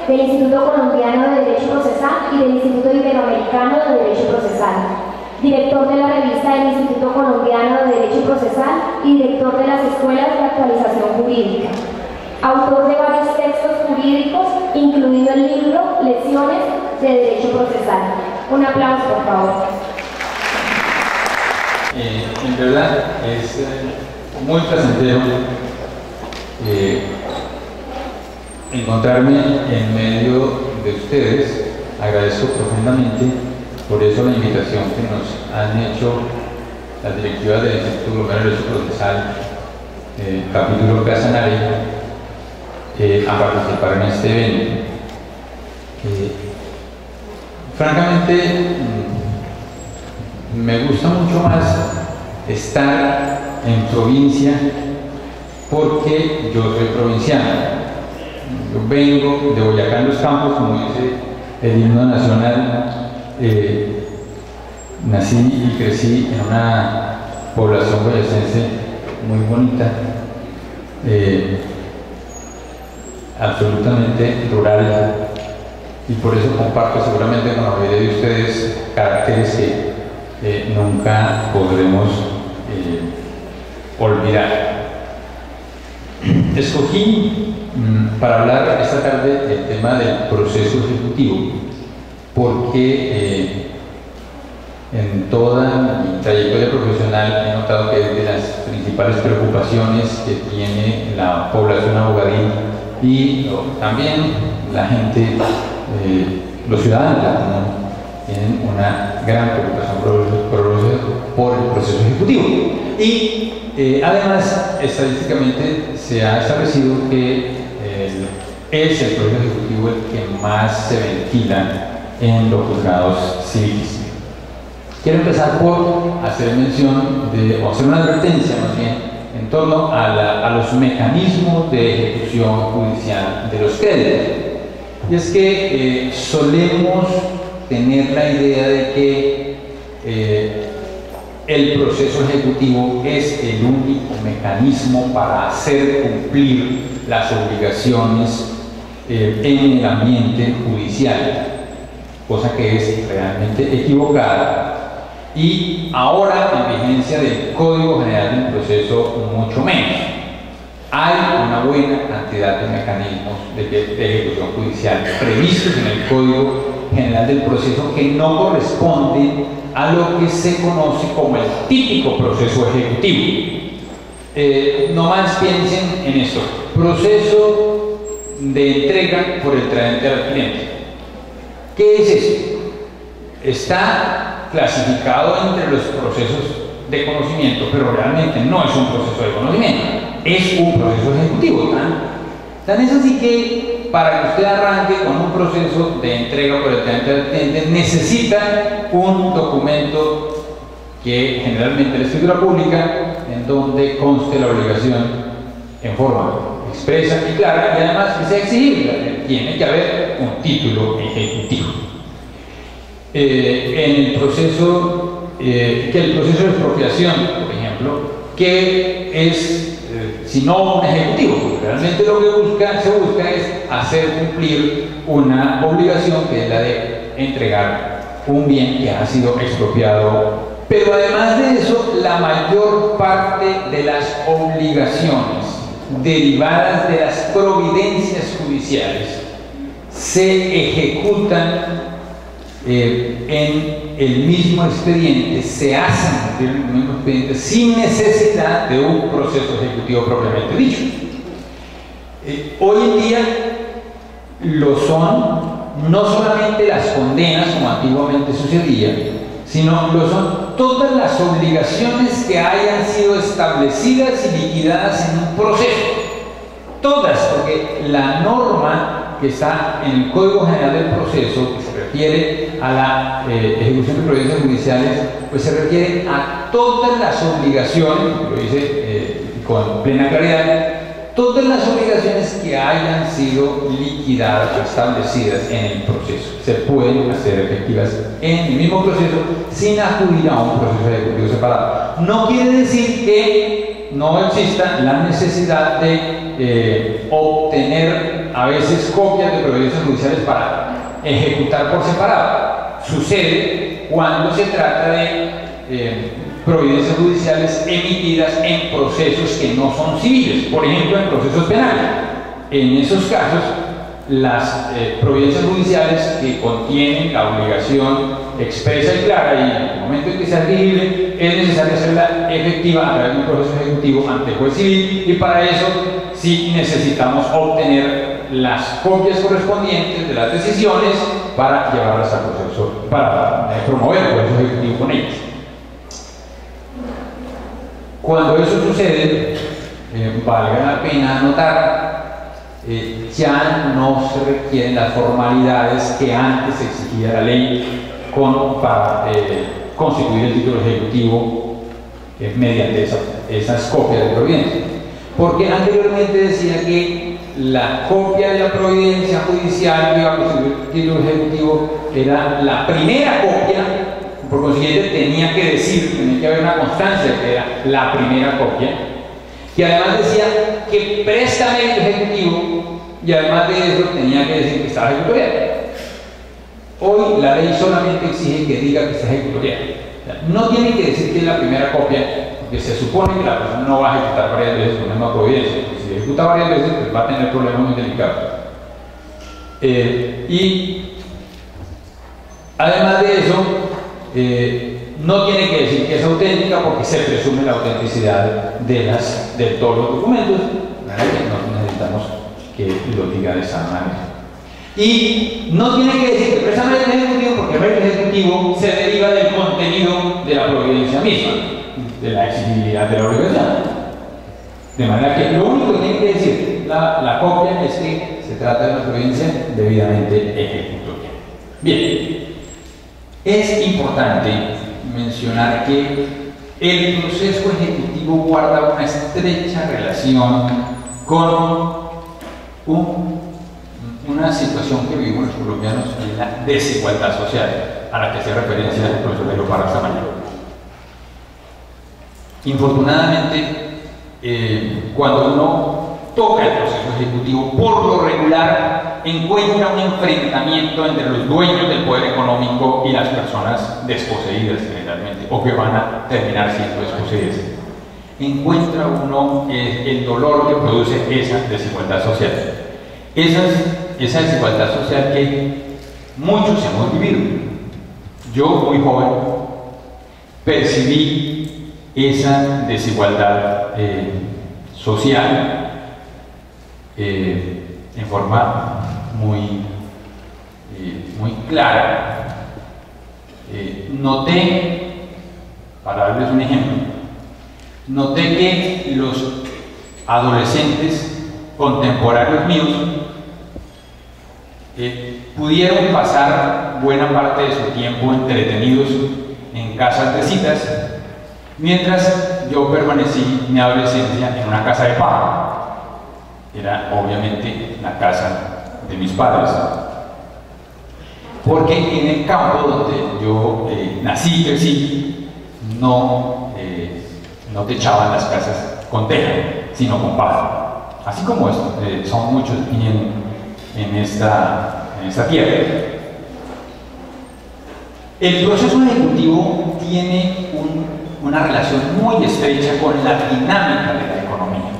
del Instituto Colombiano de Derecho Procesal y del Instituto Iberoamericano de Derecho Procesal, director de la revista del Instituto Colombiano de Derecho Procesal y director de las Escuelas de Actualización Jurídica. Autor de varios textos jurídicos, incluido el libro Lecciones de Derecho Procesal. Un aplauso, por favor. En verdad es muy placentero encontrarme en medio de ustedes. Agradezco profundamente por eso la invitación que nos han hecho las directivas del Instituto Colombiano de Derecho Procesal, capítulo Casanare, a participar en este evento. Francamente, me gusta mucho más estar en provincia porque yo soy provinciano. Yo vengo de Boyacá en los Campos, como dice el himno nacional. Nací y crecí en una población boyacense muy bonita, absolutamente rural, y por eso comparto seguramente con la mayoría de ustedes caracteres que nunca podremos olvidar. Escogí para hablar esta tarde del tema del proceso ejecutivo porque en toda mi trayectoria profesional he notado que es de las principales preocupaciones que tiene la población abogadil y también la gente, los ciudadanos, ¿no? Tienen una gran preocupación por el proceso ejecutivo. Y además, estadísticamente se ha establecido que es el proceso ejecutivo el que más se ventila en los juzgados civiles. Quiero empezar por hacer mención o hacer una advertencia más bien en torno a los mecanismos de ejecución judicial de los créditos. Y es que solemos tener la idea de que el proceso ejecutivo es el único mecanismo para hacer cumplir las obligaciones en el ambiente judicial, cosa que es realmente equivocada. Y ahora, en vigencia del Código General del Proceso, mucho menos. Hay una buena cantidad de mecanismos de ejecución judicial previstos en el Código General del Proceso que no corresponden a lo que se conoce como el típico proceso ejecutivo. No más piensen en esto: proceso de entrega por el traente al cliente. ¿Qué es eso? Está clasificado entre los procesos de conocimiento, pero realmente no es un proceso de conocimiento, es un proceso ejecutivo. Tan es así que para que usted arranque con un proceso de entrega por el traente al cliente necesita un documento que generalmente es la escritura pública, en donde conste la obligación en forma expresa y clara, y además que sea exigible. Tiene que haber un título ejecutivo. En el proceso, que el proceso de expropiación, por ejemplo, que es, si no un ejecutivo, realmente lo que se busca es hacer cumplir una obligación, que es la de entregar un bien que ha sido expropiado. Pero además de eso, la mayor parte de las obligaciones derivadas de las providencias judiciales se ejecutan en el mismo expediente, se hacen en el mismo expediente sin necesidad de un proceso ejecutivo propiamente dicho. Hoy en día lo son no solamente las condenas, como antiguamente sucedía, sino lo son todas las obligaciones que hayan sido establecidas y liquidadas en un proceso. Todas, porque la norma que está en el Código General del Proceso, que se refiere a la ejecución de providencias judiciales, pues se refiere a todas las obligaciones, lo dice con plena claridad, todas las obligaciones que hayan sido liquidadas o establecidas en el proceso. Se pueden hacer efectivas en el mismo proceso sin acudir a un proceso ejecutivo separado. No quiere decir que no exista la necesidad de obtener a veces copias de providencias judiciales para ejecutar por separado. Sucede cuando se trata de providencias judiciales emitidas en procesos que no son civiles, por ejemplo en procesos penales. En esos casos, las providencias judiciales que contienen la obligación expresa y clara, y en el momento en que sea exigible, es necesario hacerla efectiva a través de un proceso ejecutivo ante el juez civil, y para eso sí necesitamos obtener las copias correspondientes de las decisiones para llevarlas al proceso, para promover el proceso ejecutivo con ellas. Cuando eso sucede, valga la pena anotar, ya no se requieren las formalidades que antes exigía la ley para constituir el título ejecutivo mediante esas copias de providencia. Porque anteriormente decía que la copia de la providencia judicial que iba a constituir el título ejecutivo era la primera copia, por consiguiente tenía que haber una constancia de que era la primera copia, y además decía que presta mérito ejecutivo, y además de eso tenía que decir que estaba ejecutoriada. Hoy la ley solamente exige que diga que está ejecutoriada. No tiene que decir que es la primera copia, porque se supone que la persona no va a ejecutar varias veces con la misma providencia, porque si ejecuta varias veces pues va a tener problemas muy delicados. Y además de eso, no tiene que decir que es auténtica, porque se presume la autenticidad de todos los documentos, no necesitamos que lo diga de esa manera. Y no tiene que decir que presta mérito ejecutivo, porque el mérito ejecutivo se deriva del contenido de la providencia misma, de la exigibilidad de la obligación. De manera que lo único que tiene que decir la copia es que se trata de una providencia debidamente ejecutoria. Bien, es importante mencionar que el proceso ejecutivo guarda una estrecha relación con una situación que vivimos los colombianos, en la desigualdad social, a la que hacía referencia el profesor Melo Parra esta mañana. Infortunadamente, cuando uno toca el proceso ejecutivo, por lo regular encuentra un enfrentamiento entre los dueños del poder económico y las personas desposeídas generalmente, o que van a terminar siendo desposeídas. Encuentra uno el dolor que produce esa desigualdad social. Esa desigualdad social que muchos hemos vivido. Yo, muy joven, percibí esa desigualdad social en forma muy clara. Noté, para darles un ejemplo, noté que los adolescentes contemporáneos míos pudieron pasar buena parte de su tiempo entretenidos en casas de citas, mientras yo permanecí mi adolescencia en una casa de paja. Era obviamente la casa de mis padres, porque en el campo donde yo nací y crecí no techaban las casas con teja, sino con paja. Así como esto, son muchos en esta tierra. El proceso ejecutivo tiene una relación muy estrecha con la dinámica de la economía.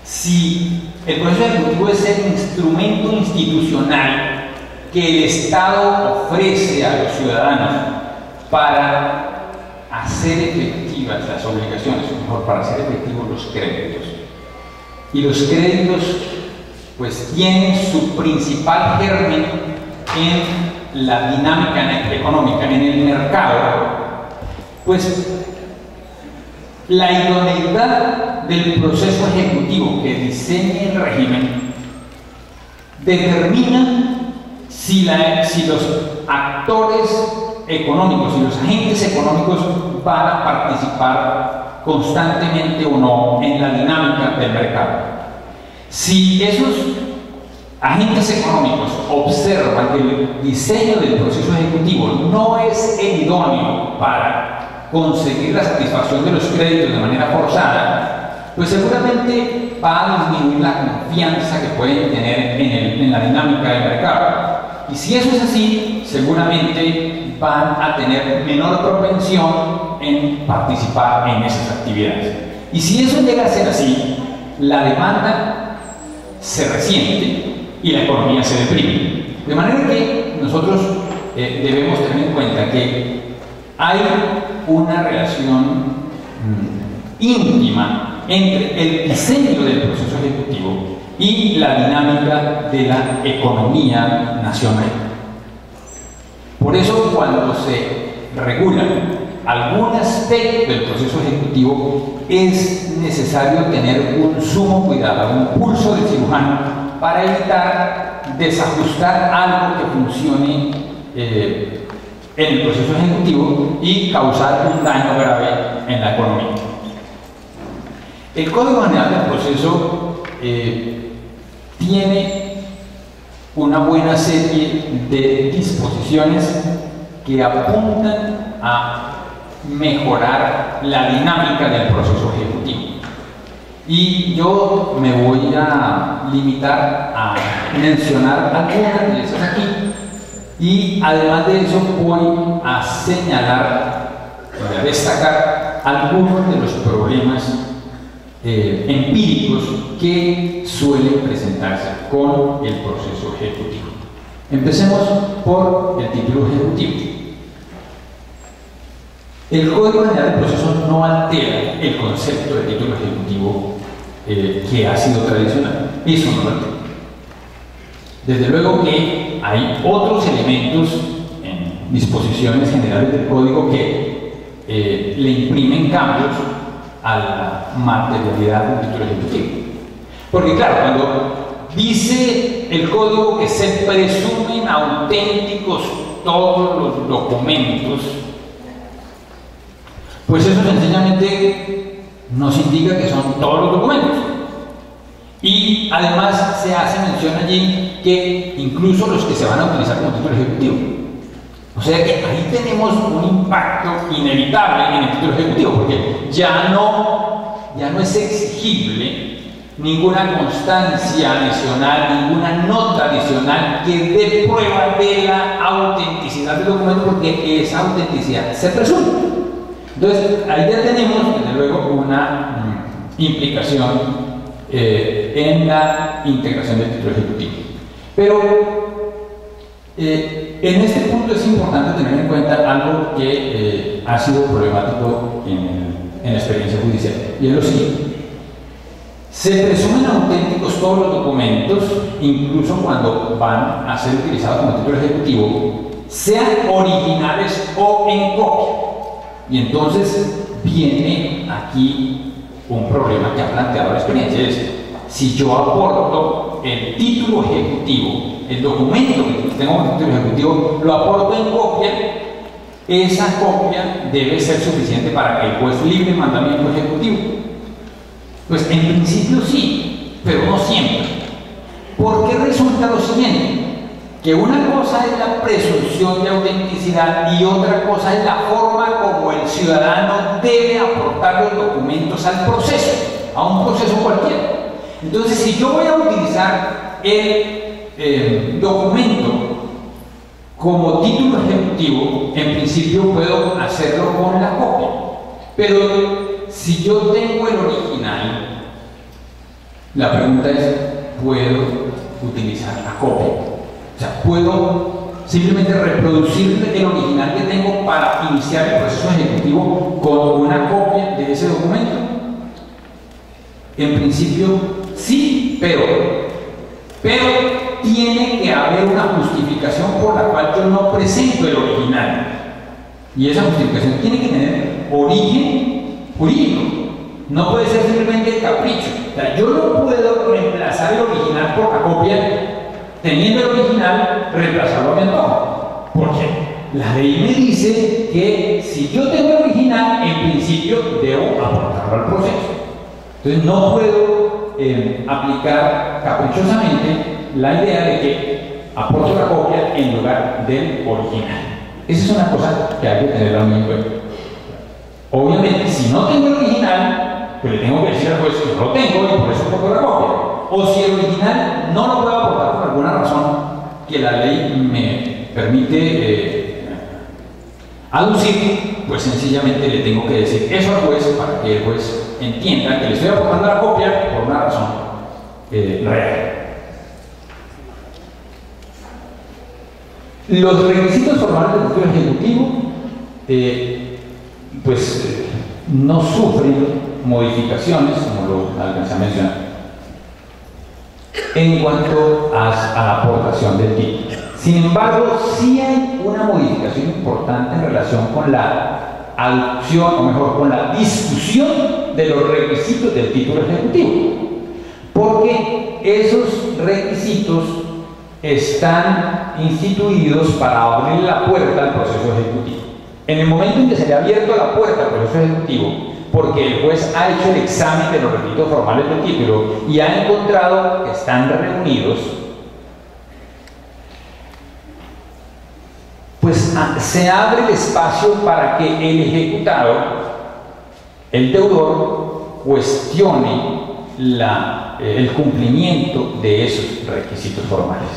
Si el proceso ejecutivo es el instrumento institucional que el Estado ofrece a los ciudadanos para hacer efectivas las obligaciones, o mejor, para hacer efectivos los créditos. Y los créditos pues tienen su principal germen en la dinámica económica, en el mercado. Pues la idoneidad del proceso ejecutivo que diseña el régimen determina si los actores económicos y los agentes económicos van a participar constantemente o no en la dinámica del mercado. Si esos agentes económicos observan que el diseño del proceso ejecutivo no es el idóneo para conseguir la satisfacción de los créditos de manera forzada, pues seguramente va a disminuir la confianza que pueden tener en la dinámica del mercado. Y si eso es así, seguramente van a tener menor propensión en participar en esas actividades. Y si eso llega a ser así, la demanda se resiente y la economía se deprime. De manera que nosotros debemos tener en cuenta que hay una relación íntima entre el diseño del proceso ejecutivo y la dinámica de la economía nacional. Por eso, cuando se regula algún aspecto del proceso ejecutivo, es necesario tener un sumo cuidado, un pulso de cirujano, para evitar desajustar algo que funcione en el proceso ejecutivo y causar un daño grave en la economía. El Código General del Proceso tiene una buena serie de disposiciones que apuntan a mejorar la dinámica del proceso ejecutivo. Y yo me voy a limitar a mencionar algunas de esas aquí, y además de eso voy a señalar, voy a destacar algunos de los problemas empíricos que suelen presentarse con el proceso ejecutivo. Empecemos por el título ejecutivo. El Código General del Proceso no altera el concepto de título ejecutivo que ha sido tradicional. Eso no lo altera. Desde luego que hay otros elementos en disposiciones generales del Código que le imprimen cambios a la materialidad del título ejecutivo. Porque claro, cuando dice el Código que se presumen auténticos todos los documentos, pues eso sencillamente nos indica que son todos los documentos. Y además se hace mención allí que incluso los que se van a utilizar como título ejecutivo. O sea que ahí tenemos un impacto inevitable en el título ejecutivo, porque ya no es exigible ninguna constancia adicional, ninguna nota adicional que dé prueba de la autenticidad del documento, porque esa autenticidad se presume. Entonces, ahí ya tenemos, desde luego, una implicación en la integración del título ejecutivo. Pero en este punto es importante tener en cuenta algo que ha sido problemático en la experiencia judicial, y es lo siguiente. Se presumen auténticos todos los documentos, incluso cuando van a ser utilizados como título ejecutivo, sean originales o en copia. Y entonces viene aquí un problema que ha planteado la experiencia, es si yo aporto el título ejecutivo, el documento que tengo como título ejecutivo, lo aporto en copia, esa copia debe ser suficiente para que el juez libre el mandamiento ejecutivo. Pues en principio sí, pero no siempre. ¿Por qué resulta lo siguiente? Que una cosa es la presunción de autenticidad y otra cosa es la forma como el ciudadano debe aportar los documentos al proceso, a un proceso cualquiera. Entonces, si yo voy a utilizar el documento como título ejecutivo, en principio puedo hacerlo con la copia. Pero si yo tengo el original, la pregunta es, ¿puedo utilizar la copia? O sea, ¿puedo simplemente reproducir el original que tengo para iniciar el proceso ejecutivo con una copia de ese documento? En principio, sí, pero tiene que haber una justificación por la cual yo no presento el original. Y esa justificación tiene que tener origen jurídico. No puede ser simplemente el capricho. O sea, yo no puedo reemplazar el original por la copia, teniendo el original, reemplazarlo a mi antojo. ¿Por qué? La ley me dice que si yo tengo el original, en principio debo aportarlo al proceso. Entonces no puedo aplicar caprichosamente la idea de que aporto la copia en lugar del original. Esa es una cosa que hay que tener en cuenta. Obviamente, si no tengo el original, pues le tengo que decir al juez que no lo tengo y por eso pongo la copia. O si el original no lo puedo aportar por alguna razón que la ley me permite aducir, pues sencillamente le tengo que decir eso al juez para que el juez entienda que le estoy aportando la copia por una razón real. Los requisitos formales del título ejecutivo no sufren modificaciones, como lo alcancé a mencionar, en cuanto a la aportación del título. Sin embargo, sí hay una modificación importante en relación con la adopción, o mejor, con la discusión de los requisitos del título ejecutivo, porque esos requisitos están instituidos para abrir la puerta al proceso ejecutivo. En el momento en que se le ha abierto la puerta al proceso ejecutivo, porque el juez ha hecho el examen de los requisitos formales del título y ha encontrado que están reunidos, pues se abre el espacio para que el ejecutado, el deudor, cuestione el cumplimiento de esos requisitos formales.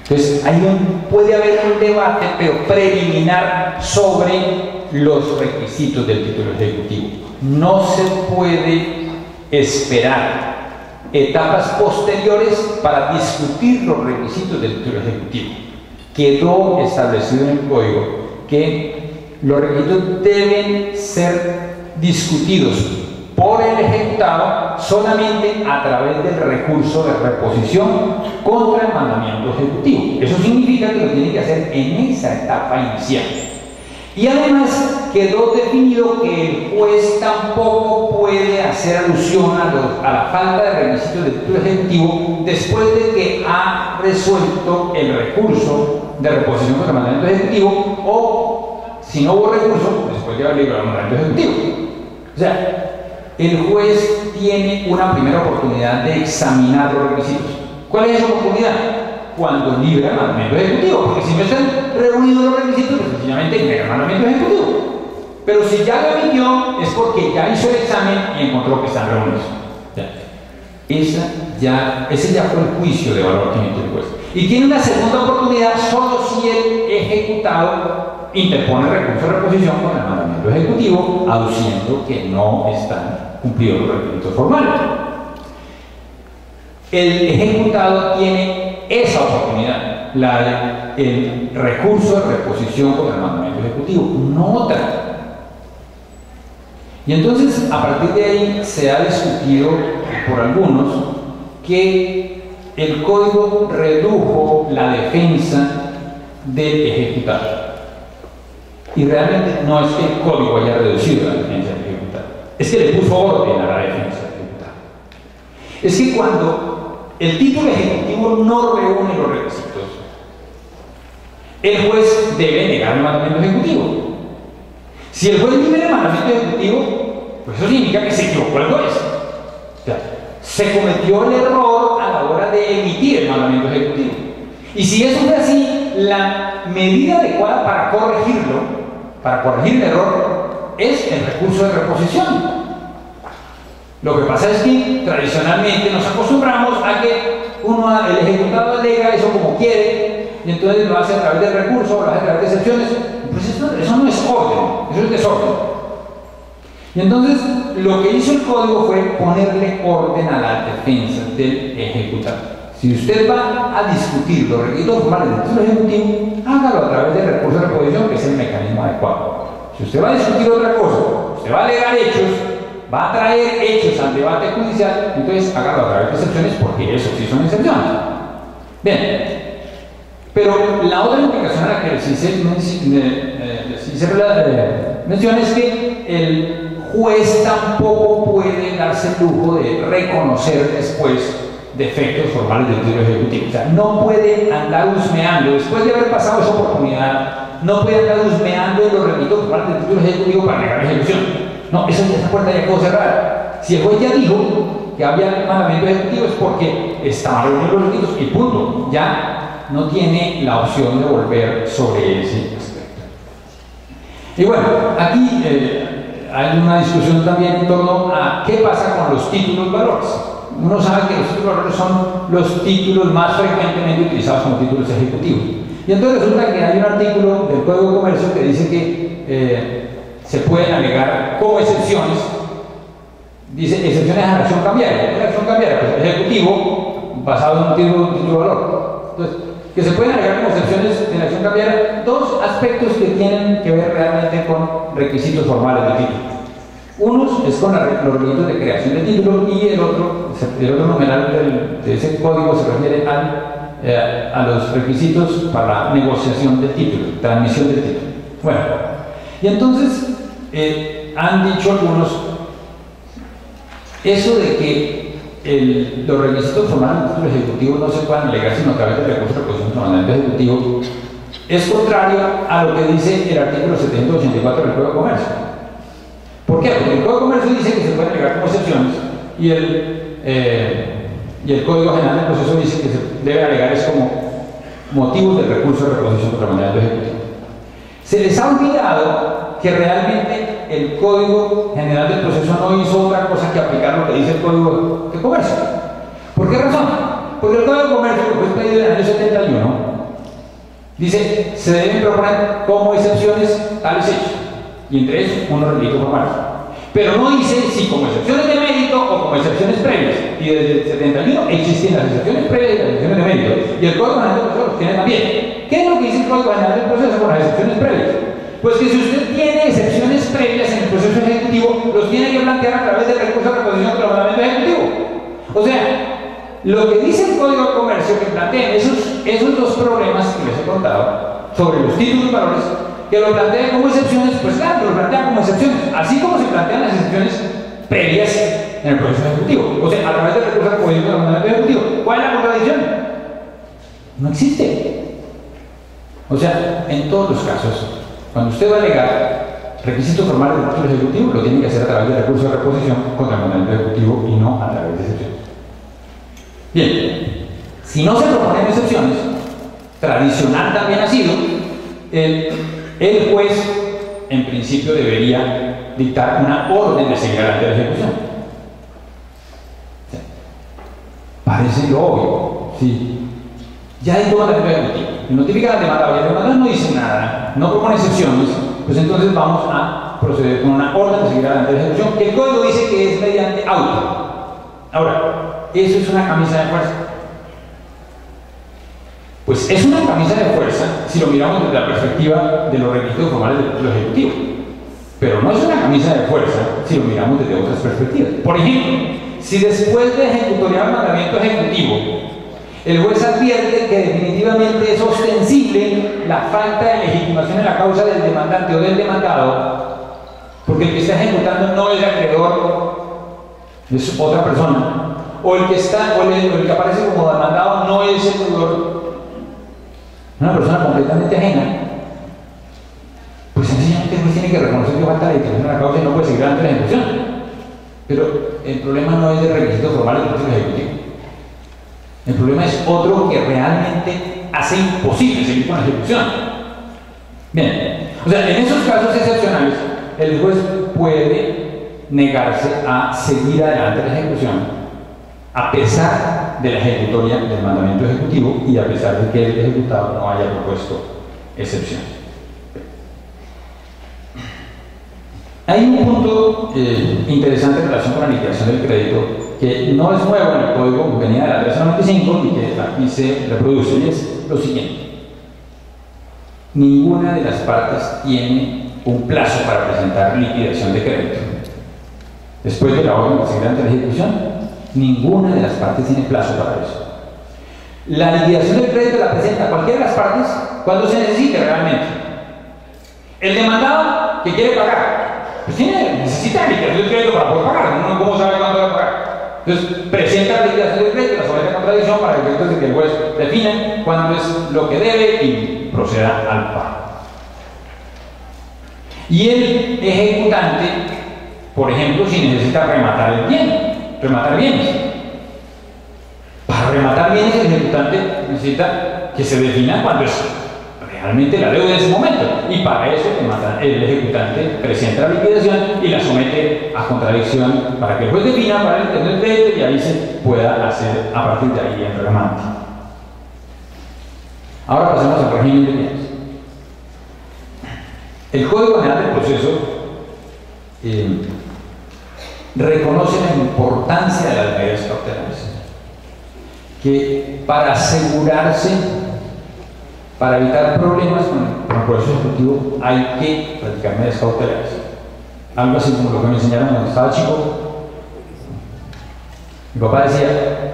Entonces, puede haber un debate, pero preliminar, sobre los requisitos del título ejecutivo. No se puede esperar etapas posteriores para discutir los requisitos del título ejecutivo. Quedó establecido en el código que los requisitos deben ser discutidos por el ejecutado solamente a través del recurso de reposición contra el mandamiento ejecutivo. Eso significa que lo tiene que hacer en esa etapa inicial. Y además quedó definido que el juez tampoco puede hacer alusión a la falta de requisitos del título ejecutivo después de que ha resuelto el recurso de reposición contra el mandamiento ejecutivo, o si no hubo recurso, después de haber librado el mandamiento ejecutivo. O sea, el juez tiene una primera oportunidad de examinar los requisitos. ¿Cuál es esa oportunidad? Cuando libra el mandamiento ejecutivo, porque si no están reunidos los requisitos, pues sencillamente libra el mandamiento ejecutivo. Pero si ya lo emitió, es porque ya hizo el examen y encontró que están reunidos. Ese ya fue el juicio de valor que emitió el juez. Y tiene una segunda oportunidad solo si el ejecutado interpone recurso de reposición con el mandamiento ejecutivo, aduciendo que no están cumplidos los requisitos formales. El ejecutado tiene esa oportunidad, el recurso de reposición con el mandamiento ejecutivo, no otra. Y entonces, a partir de ahí, se ha discutido por algunos que el código redujo la defensa del ejecutado. Y realmente no es que el código haya reducido la defensa del ejecutado, es que le puso orden a la defensa del ejecutado. Es que cuando el título ejecutivo no reúne los requisitos, el juez debe negar el mandamiento ejecutivo. Si el juez libera el mandamiento ejecutivo, pues eso significa que se equivocó el juez. O sea, se cometió el error a la hora de emitir el mandamiento ejecutivo. Y si eso fue así, la medida adecuada para corregirlo, para corregir el error, es el recurso de reposición. Lo que pasa es que tradicionalmente nos acostumbramos a que el ejecutado alega eso como quiere, y entonces lo hace a través del recurso, o lo hace a través de excepciones. Pues eso no es orden, eso es desorden. Y entonces lo que hizo el código fue ponerle orden a la defensa del ejecutado. Si usted va a discutir los requisitos formales del título ejecutivo, hágalo a través del recurso de reposición, que es el mecanismo adecuado. Si usted va a discutir otra cosa, usted va a alegar hechos, va a traer hechos al debate judicial, entonces hágalo a través de excepciones, porque eso sí son excepciones. Bien, pero la otra implicación a la que sí se menciona es que el juez tampoco puede darse el lujo de reconocer después defectos formales del título ejecutivo. O sea, no puede andar husmeando, después de haber pasado esa oportunidad, no puede andar husmeando en los requisitos formales del título ejecutivo para negar la ejecución. No, esa puerta ya quedó cerrada. Si el juez ya dijo que había mandamiento ejecutivo, es porque estaban reunidos los requisitos y punto. Ya no tiene la opción de volver sobre ese aspecto. Y bueno, aquí hay una discusión también en torno a qué pasa con los títulos valores. Uno sabe que los títulos valores son los títulos más frecuentemente utilizados como títulos ejecutivos. Y entonces resulta que hay un artículo del Código de Comercio que dice que se pueden alegar como excepciones, dice excepciones a la acción cambiaria. ¿Qué es la acción cambiaria? Pues ejecutivo basado en un título valor. Entonces, que se pueden alegar como excepciones de la acción cambiaria dos aspectos que tienen que ver realmente con requisitos formales del título. Uno es con los requisitos de creación de título y el otro numeral de ese código se refiere a los requisitos para la negociación del título, transmisión del título. Bueno, y entonces han dicho algunos eso de que los requisitos formales del título ejecutivo no se puedan alegar sino a través del recurso de reposición del mandamiento ejecutivo es contrario a lo que dice el artículo 784 del Código de Comercio. ¿Por qué? Porque el Código de Comercio dice que se pueden alegar como excepciones y el Código General del Proceso dice que se debe alegar es como motivos del recurso de reposición contra el mandamiento ejecutivo. Se les ha olvidado que realmente el Código General del Proceso no hizo otra cosa que aplicar lo que dice el Código de Comercio. ¿Por qué razón? Porque el Código de Comercio, que fue pedido en el año 71, dice se deben proponer como excepciones tales hechos, y entre ellos unos requisitos formales. Pero no dice si como excepciones de mérito o como excepciones previas. Y desde el 71 existen las excepciones previas y las excepciones de mérito. Y el Código General del Proceso los tiene también. ¿Qué es lo que dice el Código General del Proceso con las excepciones previas? Pues que si usted tiene excepciones previas en el proceso ejecutivo, los tiene que plantear a través del recurso de reposición del mandamiento ejecutivo. O sea, lo que dice el Código de Comercio que plantea esos dos problemas que les he contado sobre los títulos y valores, que lo plantea como excepciones, pues claro, que lo plantea como excepciones, así como se plantean las excepciones previas en el proceso ejecutivo. O sea, a través del recurso de reposición del mandamiento ejecutivo. ¿Cuál es la contradicción? No existe. O sea, en todos los casos, cuando usted va a alegar requisitos formales del título ejecutivo, lo tiene que hacer a través del recurso de reposición contra el mandamiento ejecutivo y no a través de excepciones. Bien, si no se proponen excepciones, tradicional también ha sido, el juez en principio debería dictar una orden de seguir adelante la ejecución. Parece lo obvio, sí. Ya hay todo el mandamiento ejecutivo. Y notifica la demanda, y la demanda no dice nada, no propone excepciones, pues entonces vamos a proceder con una orden de seguir adelante la ejecución, que el código dice que es mediante auto. Ahora, ¿eso es una camisa de fuerza? Pues es una camisa de fuerza si lo miramos desde la perspectiva de los requisitos formales del título ejecutivo, pero no es una camisa de fuerza si lo miramos desde otras perspectivas. Por ejemplo, si después de ejecutoriar el mandamiento ejecutivo, el juez advierte que definitivamente es ostensible la falta de legitimación en la causa del demandante o del demandado, porque el que está ejecutando no es el acreedor, es otra persona, o el que aparece como demandado no es el deudor, una persona completamente ajena, pues sencillamente el juez tiene que reconocer que falta legitimación en la causa y no puede seguir adelante la ejecución. Pero el problema no es de requisitos formales del título ejecutivo. El problema es otro que realmente hace imposible seguir con la ejecución. Bien, o sea, en esos casos excepcionales, el juez puede negarse a seguir adelante la ejecución a pesar de la ejecutoria del mandamiento ejecutivo y a pesar de que el ejecutado no haya propuesto excepción. Hay un punto interesante en relación con la liquidación del crédito que no es nuevo en el código, venía de la 395 y que aquí se reproduce, y es lo siguiente: ninguna de las partes tiene un plazo para presentar liquidación de crédito. Después de la orden de seguir ante la ejecución, ninguna de las partes tiene plazo para eso. La liquidación del crédito la presenta cualquiera de las partes cuando se necesite realmente. El demandado que quiere pagar, pues necesita liquidación del crédito para poder pagar, ¿no? ¿Cómo sabe cuándo va a pagar? Entonces, presenta la liquidación del crédito, la somete a contradicción para efectos de que el juez defina cuándo es lo que debe y proceda al pago. Y el ejecutante, por ejemplo, si necesita rematar el bien, rematar bienes. Para rematar bienes, el ejecutante necesita que se defina cuándo es realmente la deuda en ese momento. Y para eso el ejecutante presenta la liquidación y la somete a contradicción para que el juez defina para el crédito y ahí se pueda hacer a partir de ahí el remate. Ahora pasemos al régimen de bienes. El Código General del Proceso reconoce la importancia de las medidas cautelares, que para asegurarse, para evitar problemas con el proceso ejecutivo, hay que practicar medidas cautelares. Algo así como lo que me enseñaron cuando estaba chico. Mi papá decía: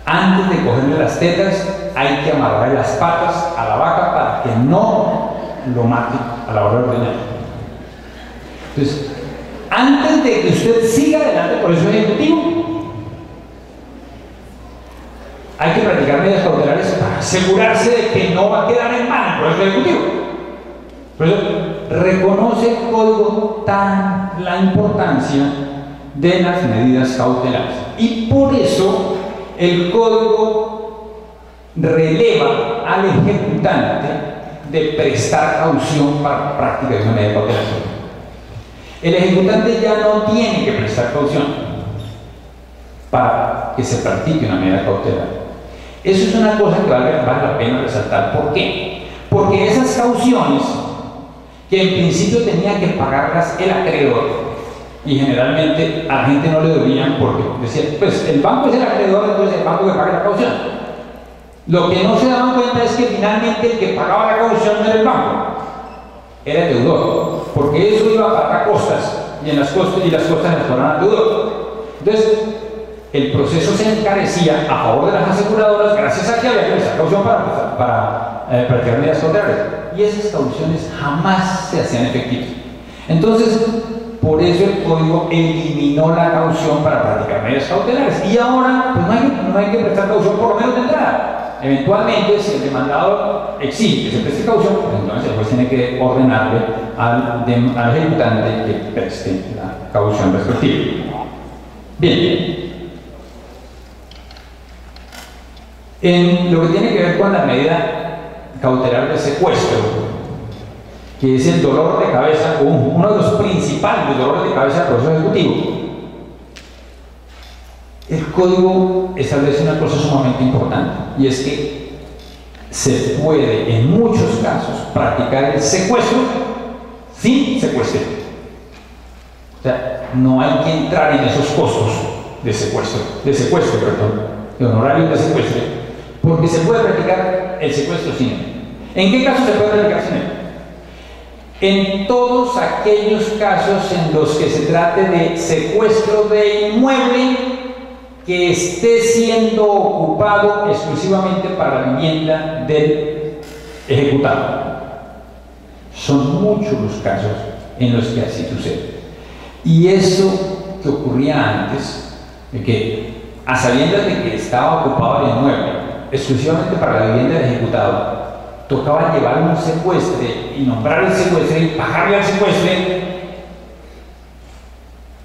antes de cogerle las tetas, hay que amarrarle las patas a la vaca para que no lo mate a la hora de ordeñar. Entonces, antes de que usted siga adelante por el proceso ejecutivo, hay que practicar medidas cautelares para asegurarse de que no va a quedar en mal el proceso ejecutivo. Por eso reconoce el código la importancia de las medidas cautelares. Y por eso el código releva al ejecutante de prestar caución para practicar una medida cautelar. El ejecutante ya no tiene que prestar caución para que se practique una medida cautelar. Eso es una cosa que vale la pena resaltar. ¿Por qué? Porque esas cauciones, que en principio tenía que pagarlas el acreedor, y generalmente a la gente no le dolían porque decían, pues el banco es el acreedor, entonces el banco que paga la caución. Lo que no se daban cuenta es que finalmente el que pagaba la caución no era el banco, era el deudor, porque eso iba a pagar costas, y las costas les cobraban al deudor. Entonces, el proceso se encarecía a favor de las aseguradoras gracias a que había que prestar caución para practicar medidas cautelares. Y esas cauciones jamás se hacían efectivas. Entonces, por eso el código eliminó la caución para practicar medidas cautelares. Y ahora, pues no hay que prestar caución por lo menos de entrada. Eventualmente, si el demandado exige que se preste caución, pues entonces el juez tiene que ordenarle al ejecutante que preste la caución respectiva. Bien. En lo que tiene que ver con la medida cautelar de secuestro, que es el dolor de cabeza, uno de los principales dolores de cabeza del proceso ejecutivo, el código establece una cosa sumamente importante, y es que se puede en muchos casos practicar el secuestro sin secuestro. O sea, no hay que entrar en esos costos de secuestro, de honorarios de secuestro, porque se puede practicar el secuestro sin él. ¿En qué casos se puede practicar sin él? En todos aquellos casos en los que se trate de secuestro de inmueble que esté siendo ocupado exclusivamente para la vivienda del ejecutado. Son muchos los casos en los que así sucede. Y eso que ocurría antes, de que a sabiendas de que estaba ocupado el inmueble exclusivamente para la vivienda del ejecutado, tocaba llevar un secuestre y nombrar el secuestre y pagarle al secuestre,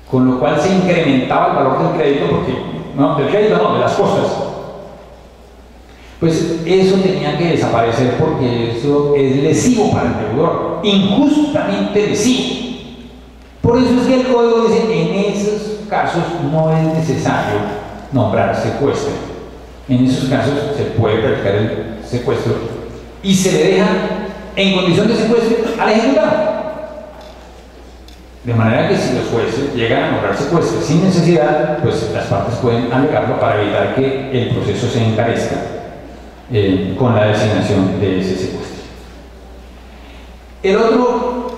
con lo cual se incrementaba el valor del crédito, de las costas. Pues eso tenía que desaparecer porque eso es lesivo para el deudor, injustamente lesivo. Por eso es que el código dice que en esos casos no es necesario nombrar secuestro. En esos casos se puede practicar el secuestro y se le deja en condición de secuestro al ejecutado. De manera que si los jueces llegan a nombrar secuestro sin necesidad, pues las partes pueden alegarlo para evitar que el proceso se encarezca con la designación de ese secuestro. El otro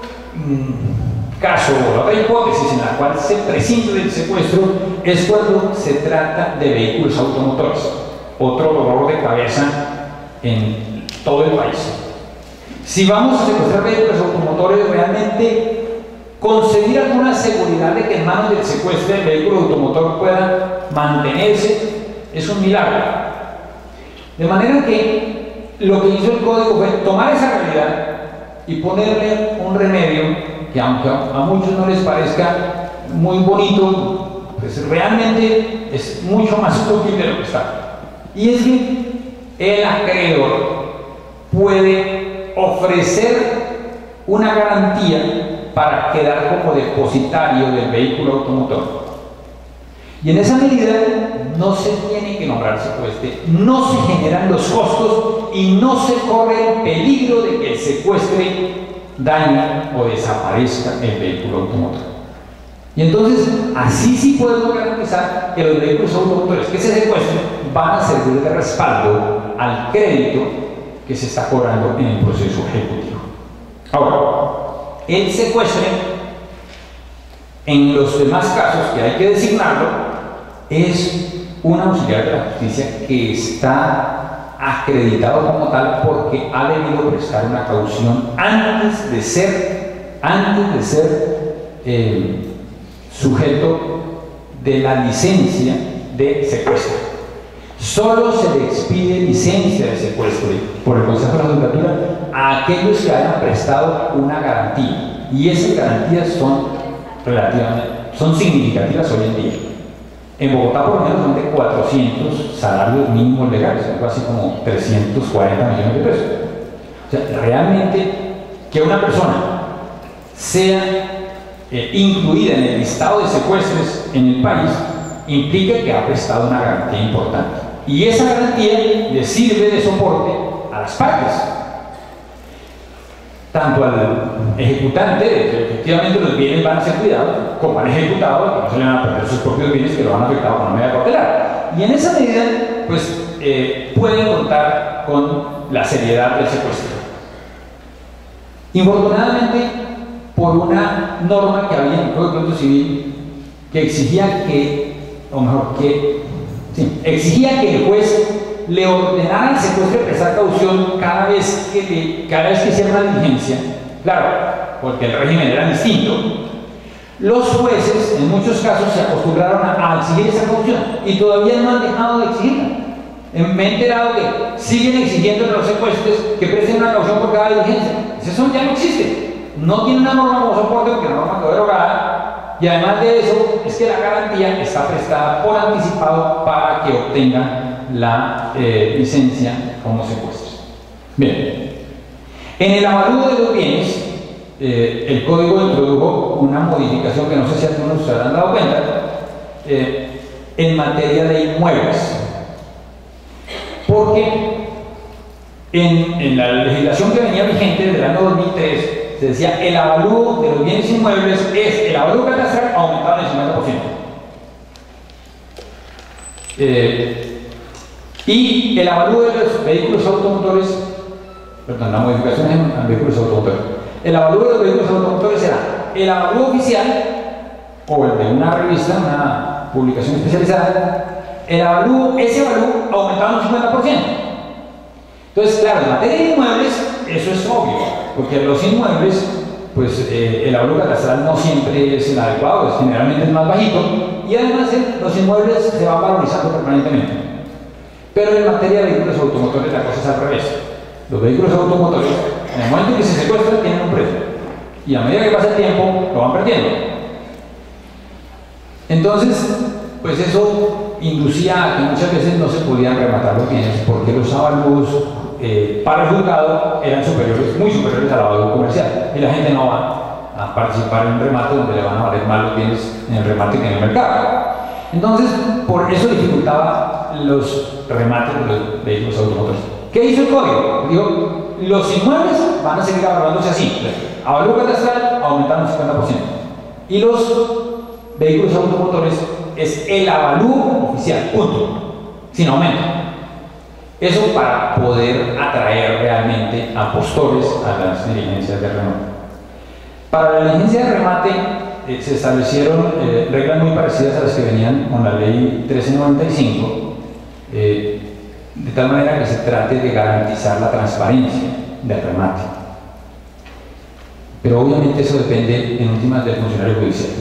caso, o la otra hipótesis en la cual se prescinde del secuestro es cuando se trata de vehículos automotores, otro dolor de cabeza en todo el país. Si vamos a secuestrar vehículos automotores, realmente conseguir alguna seguridad de que en manos del secuestro el vehículo automotor pueda mantenerse es un milagro. De manera que lo que hizo el código fue tomar esa realidad y ponerle un remedio que, aunque a muchos no les parezca muy bonito, pues realmente es mucho más útil de lo que está. Y es que el acreedor puede ofrecer una garantía para quedar como depositario del vehículo automotor. Y en esa medida no se tiene que nombrar secuestre, no se generan los costos y no se corre el peligro de que el secuestre dañe o desaparezca el vehículo automotor. Y entonces así sí podemos garantizar que los vehículos automotores que se secuestren van a servir de respaldo al crédito que se está cobrando en el proceso ejecutivo. Ahora, el secuestro, en los demás casos que hay que designarlo, es un auxiliar de la justicia que está acreditado como tal porque ha debido prestar una caución antes de ser sujeto de la licencia de secuestro. Solo se le expide licencia de secuestro por el Consejo de la Judicatura a aquellos que hayan prestado una garantía, y esas garantías son significativas hoy en día. En Bogotá por lo menos son de 400 salarios mínimos legales, algo así como 340 millones de pesos. O sea, realmente que una persona sea incluida en el listado de secuestros en el país implica que ha prestado una garantía importante, y esa garantía le sirve de soporte a las partes, tanto al ejecutante de que efectivamente los bienes van a ser cuidados, como al ejecutado de que no se le van a perder sus propios bienes que lo van a afectar con una medida cautelar. Y en esa medida pues pueden contar con la seriedad del secuestro. Infortunadamente, por una norma que había en el Código de Procedimiento Civil que exigía que el juez le ordenara al secuestro prestar caución cada vez que hiciera una diligencia, claro, porque el régimen era distinto. Los jueces en muchos casos se acostumbraron a exigir esa caución y todavía no han dejado de exigirla. Me he enterado que siguen exigiendo en los secuestros que presten una caución por cada diligencia. Eso ya no existe. No tiene una norma como soporte porque la norma quedó derogada, y además de eso es que la garantía está prestada por anticipado para que obtengan la licencia como secuestro. Bien, en el avalúo de los bienes el código introdujo una modificación que no sé si algunos se habrán dado cuenta en materia de inmuebles, porque en la legislación que venía vigente desde el año 2003 se decía el avalúo de los bienes inmuebles es el avalúo catastral aumentado en el 50%. Y el avalúo de los vehículos automotores, perdón, la modificación en vehículos automotores. El avalúo de los vehículos automotores será el avalúo oficial o el de una revista, una publicación especializada, ese avalúo aumentado en un 50%. Entonces, claro, en materia de inmuebles, eso es obvio, porque los inmuebles, pues el avalúo catastral no siempre es el adecuado, generalmente es más bajito, y además los inmuebles se van valorizando permanentemente. Pero en materia de vehículos automotores la cosa es al revés. Los vehículos automotores, en el momento en que se secuestran, tienen un precio, y a medida que pasa el tiempo, lo van perdiendo. Entonces, pues eso inducía a que muchas veces no se podían rematar los bienes porque los avalúos para el juzgado eran muy superiores al avalúo comercial, y la gente no va a participar en un remate donde le van a valer más los bienes en el remate que en el mercado. Entonces, por eso dificultaba los remates de los vehículos automotores. ¿Qué hizo el código? Dijo, los inmuebles van a seguir valorándose así, avalúo catastral aumentando un 50%, y los vehículos automotores es el avalúo oficial, punto, sin aumento. Eso para poder atraer realmente a postores a las diligencias de remate. Para la diligencia de remate se establecieron reglas muy parecidas a las que venían con la ley 1395, de tal manera que se trate de garantizar la transparencia del remate. Pero obviamente eso depende en últimas del funcionario judicial.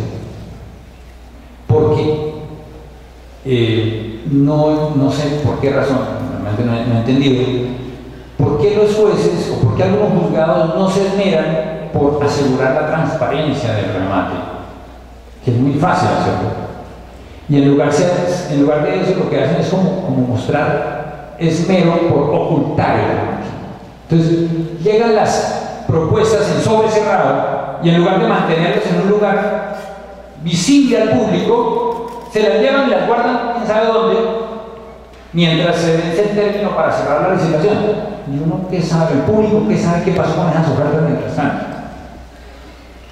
Porque no sé por qué razón, realmente no he entendido, por qué los jueces o por qué algunos juzgados no se esmeran por asegurar la transparencia del remate, que es muy fácil hacerlo. Y en lugar de eso, lo que hacen es como mostrar esmero por ocultar el remate. Entonces, llegan las propuestas en sobre cerrado y en lugar de mantenerlas en un lugar visible al público, se las llevan y las guardan, quién sabe dónde, mientras se vence el término para cerrar la licitación. Y uno, ¿qué sabe? El público, ¿qué sabe qué pasó con esas ofertas mientras tanto?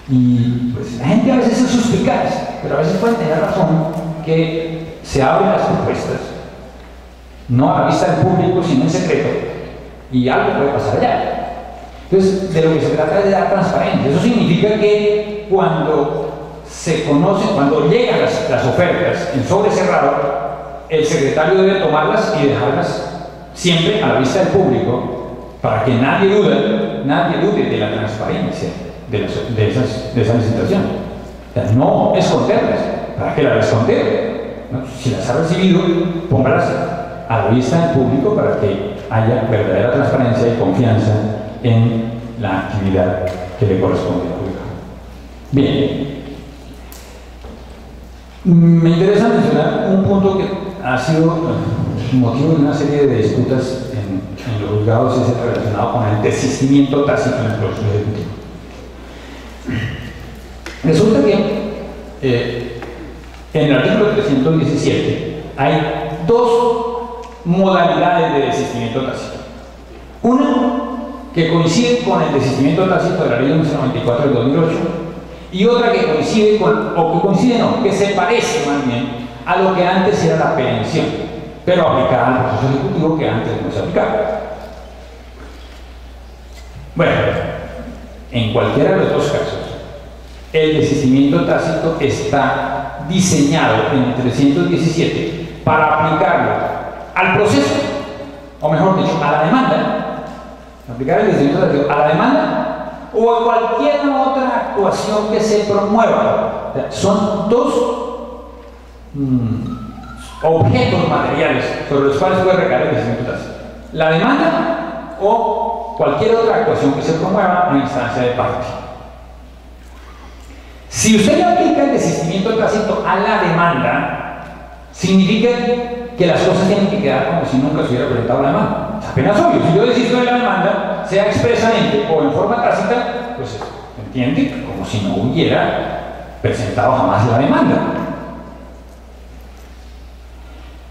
Y pues la gente a veces es suspicaz, pero a veces puede tener razón que se abren las propuestas, no a la vista del público, sino en secreto, y algo puede pasar allá. Entonces, de lo que se trata es de dar transparencia. Eso significa que cuando se conocen, cuando llegan las ofertas en sobre cerrado, el secretario debe tomarlas y dejarlas siempre a la vista del público para que nadie dude de la transparencia de esa licitación. O sea, no esconderlas. ¿Para qué las va a esconder? ¿No? Si las ha recibido, póngalas a la vista del público para que haya verdadera transparencia y confianza en la actividad que le corresponde al público. Bien. Me interesa mencionar un punto que ha sido motivo de una serie de disputas en los juzgados, es el relacionado con el desistimiento tácito en el proceso ejecutivo. Resulta que en el artículo 317 hay dos modalidades de desistimiento tácito. Una que coincide con el desistimiento tácito de la ley 1194 del 2008 y otra que coincide que se parece más bien a lo que antes era la prevención, pero aplicada al proceso ejecutivo que antes no se aplicaba. Bueno, en cualquiera de los dos casos, el desistimiento tácito está diseñado en el 317 para aplicarlo al proceso, o mejor dicho, a la demanda, aplicar el desistimiento tácito a la demanda o a cualquier otra actuación que se promueva. O sea, son dos objetos materiales sobre los cuales puede recaer el desistimiento tácito: la demanda o cualquier otra actuación que se promueva en instancia de parte. Si usted le aplica el desistimiento tácito a la demanda, significa que las cosas tienen que quedar como si nunca se hubiera presentado la demanda. Es apenas obvio. Si yo desisto de la demanda, sea expresamente o en forma tácita, pues se entiende como si no hubiera presentado jamás la demanda.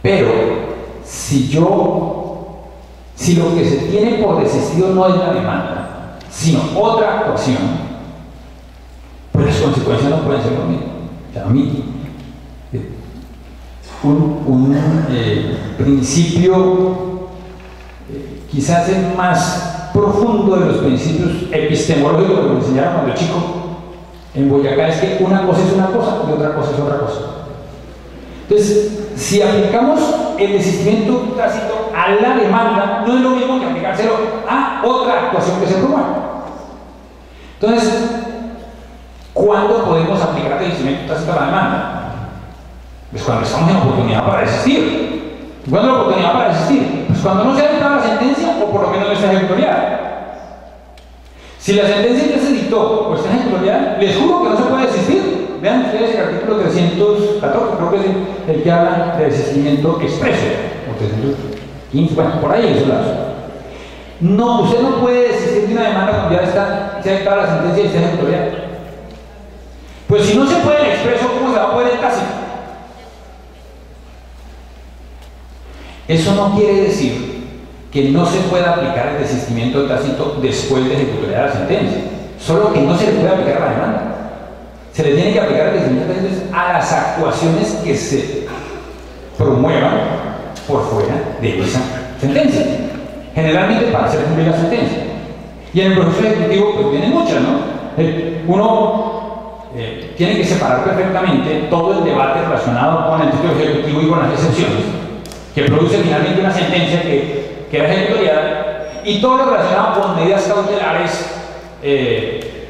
Pero si lo que se tiene por desistido no es la demanda, sino otra actuación, pues las consecuencias no pueden ser lo mismo. O sea, a mí, un principio quizás el más profundo de los principios epistemológicos que me enseñaron cuando chico en Boyacá es que una cosa es una cosa y otra cosa es otra cosa. Entonces, si aplicamos el desistimiento tácito a la demanda, no es lo mismo que aplicárselo a otra actuación que se promueva. Entonces, ¿cuándo podemos aplicar el desistimiento tácito a la demanda? Pues cuando estamos en oportunidad para desistir. ¿Cuándo es la oportunidad para desistir? Pues cuando no se ha dictado la sentencia o por lo menos no está ejecutoriada. Si la sentencia ya se dictó o está ejecutoriada, les juro que no se puede desistir. Vean ustedes el artículo 314, creo que es el que habla de desistimiento expreso, o 315, bueno, por ahí esos lados. No, usted no puede desistir de una demanda cuando ya se ha dictado la sentencia y está ejecutoriada. Pues si no se puede el expreso, ¿cómo se va a poder el tácito? Eso no quiere decir que no se pueda aplicar el desistimiento tácito después de ejecutoriar la sentencia, solo que no se le puede aplicar a la demanda. Se le tiene que aplicar el desistimiento tácito a las actuaciones que se promuevan por fuera de esa sentencia, generalmente para hacer cumplir la sentencia. Y en el proceso ejecutivo pues vienen muchas, ¿no? Uno tiene que separar perfectamente todo el debate relacionado con el título ejecutivo y con las excepciones, que produce finalmente una sentencia que queda ejecutoriada, y todo lo relacionado con medidas cautelares,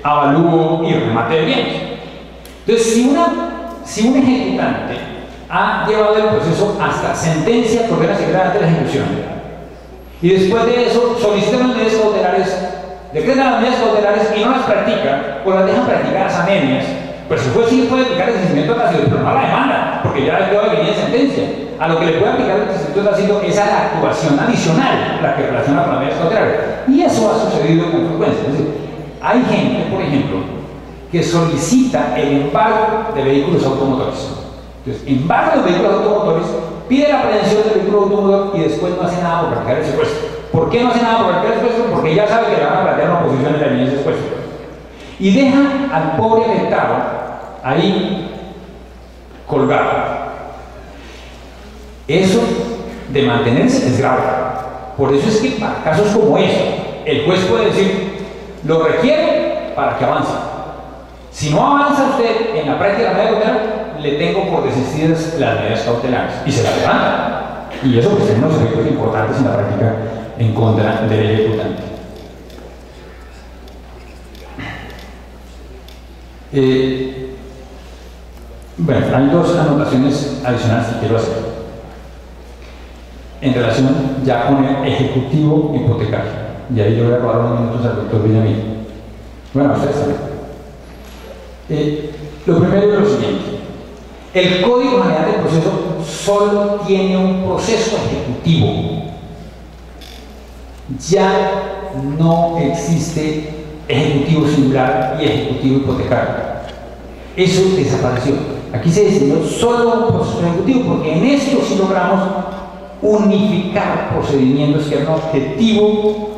avalúo y remate de bienes. Entonces, si un ejecutante ha llevado el proceso hasta sentencia por pena secreta ante la ejecución, y después de eso solicita las medidas cautelares, decreta las medidas cautelares y no las practica, o las dejan practicadas a medias, Pues el juez sí puede aplicar el desistimiento del asilo, pero no a la demanda, porque ya quedó definida sentencia. A lo que le puede aplicar el desistimiento del asilo es a la actuación adicional, la que relaciona con la medida cautelar. Y eso ha sucedido con frecuencia. Es decir, hay gente, por ejemplo, que solicita el embargo de vehículos automotores. Entonces, embarga los vehículos automotores, pide la aprehensión del vehículo automotor y después no hace nada por practicar el secuestro. ¿Por qué no hace nada por practicar el secuestro? Porque ya sabe que le van a plantear una oposición en la línea de secuestro. Y deja al pobre afectado ahí colgado. Eso de mantenerse es grave. Por eso es que para casos como este, el juez puede decir, lo requiere para que avance. Si no avanza usted en la práctica de la medida cautelar, le tengo por desistidas las medidas cautelares y se la levanta. Y eso pues tiene unos efectos importantes en la práctica en contra del ejecutante. Bueno, hay dos anotaciones adicionales que quiero hacer en relación ya con el ejecutivo hipotecario. Y ahí yo voy a robar unos minutos al doctor Villamil. Bueno, ustedes saben. Lo primero es lo siguiente. El Código General del Proceso solo tiene un proceso ejecutivo. Ya no existe ejecutivo singular y ejecutivo hipotecario. Eso desapareció. Aquí se diseñó solo un proceso ejecutivo, porque en esto sí logramos unificar procedimientos que eran un objetivo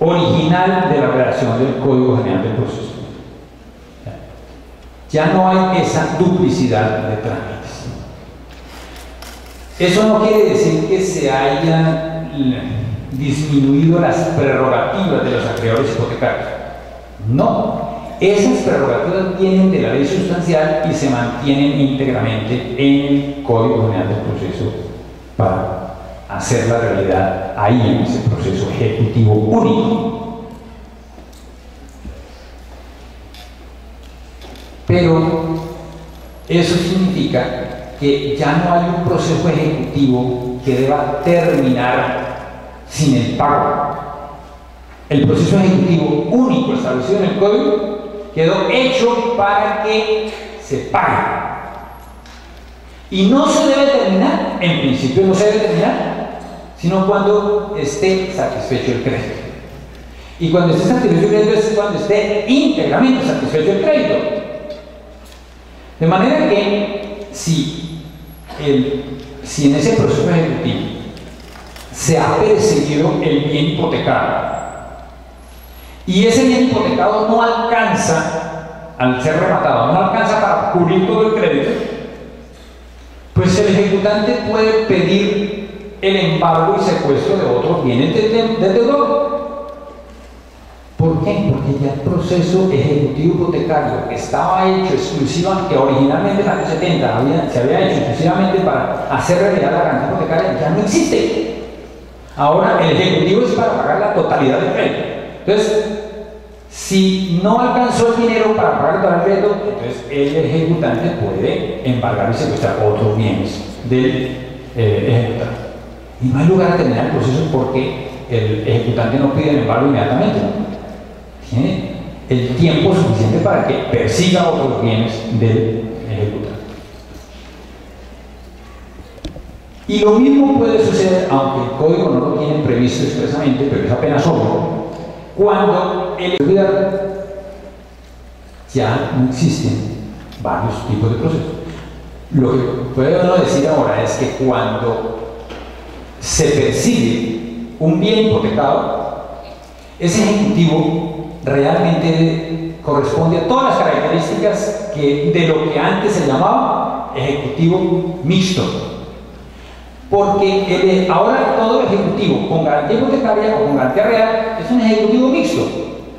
original de la redacción del Código General del Proceso. Ya no hay esa duplicidad de trámites. Eso no quiere decir que se hayan disminuido las prerrogativas de los acreedores hipotecarios. No, esas prerrogativas vienen de la ley sustancial y se mantienen íntegramente en el Código General del Proceso para hacer la realidad ahí en ese proceso ejecutivo único. Pero eso significa que ya no hay un proceso ejecutivo que deba terminar sin el pago. El proceso ejecutivo único establecido en el Código quedó hecho para que se pague. Y no se debe terminar, en principio no se debe terminar, sino cuando esté satisfecho el crédito. Y cuando esté satisfecho el crédito es cuando esté íntegramente satisfecho el crédito. De manera que si en ese proceso ejecutivo se ha perseguido el bien hipotecado y ese bien hipotecado no alcanza, al ser rematado, no alcanza para cubrir todo el crédito, pues el ejecutante puede pedir el embargo y secuestro de otros bienes del deudor. ¿Por qué? Porque ya el proceso ejecutivo hipotecario que estaba hecho exclusivamente, que originalmente en los años 70 se había hecho exclusivamente para hacer realidad la garantía hipotecaria, ya no existe. Ahora el ejecutivo es para pagar la totalidad del crédito. Entonces, si no alcanzó el dinero para pagar el total crédito, entonces el ejecutante puede embargar y secuestrar otros bienes del ejecutante. Y no hay lugar a terminar el proceso porque el ejecutante no pide el embargo inmediatamente, ¿no? Tiene el tiempo suficiente para que persiga otros bienes del ejecutante. Y lo mismo puede suceder, aunque el código no lo tiene previsto expresamente, pero es apenas obvio, cuando el ejecutante ya no existen varios tipos de procesos. Lo que puede uno decir ahora es que cuando se persigue un bien hipotecado, ese ejecutivo realmente corresponde a todas las características de lo que antes se llamaba ejecutivo mixto. Porque ahora todo ejecutivo con garantía hipotecaria o con garantía real es un ejecutivo mixto.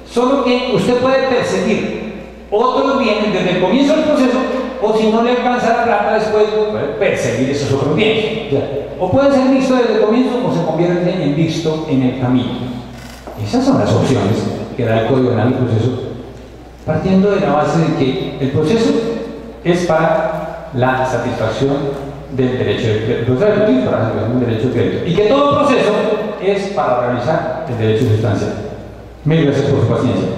Solo que usted puede perseguir otros bienes desde el comienzo del proceso, o si no le alcanza la plata después, puede perseguir esos otros bienes. O puede ser mixto desde el comienzo o se convierte en mixto en el camino. Esas son las opciones que da el Código General del Proceso, partiendo de la base de que el proceso es para la satisfacción del derecho de crédito, el proceso ejecutivo para la satisfacción del derecho de crédito, y que todo proceso es para realizar el derecho sustancial. Mil gracias por su paciencia.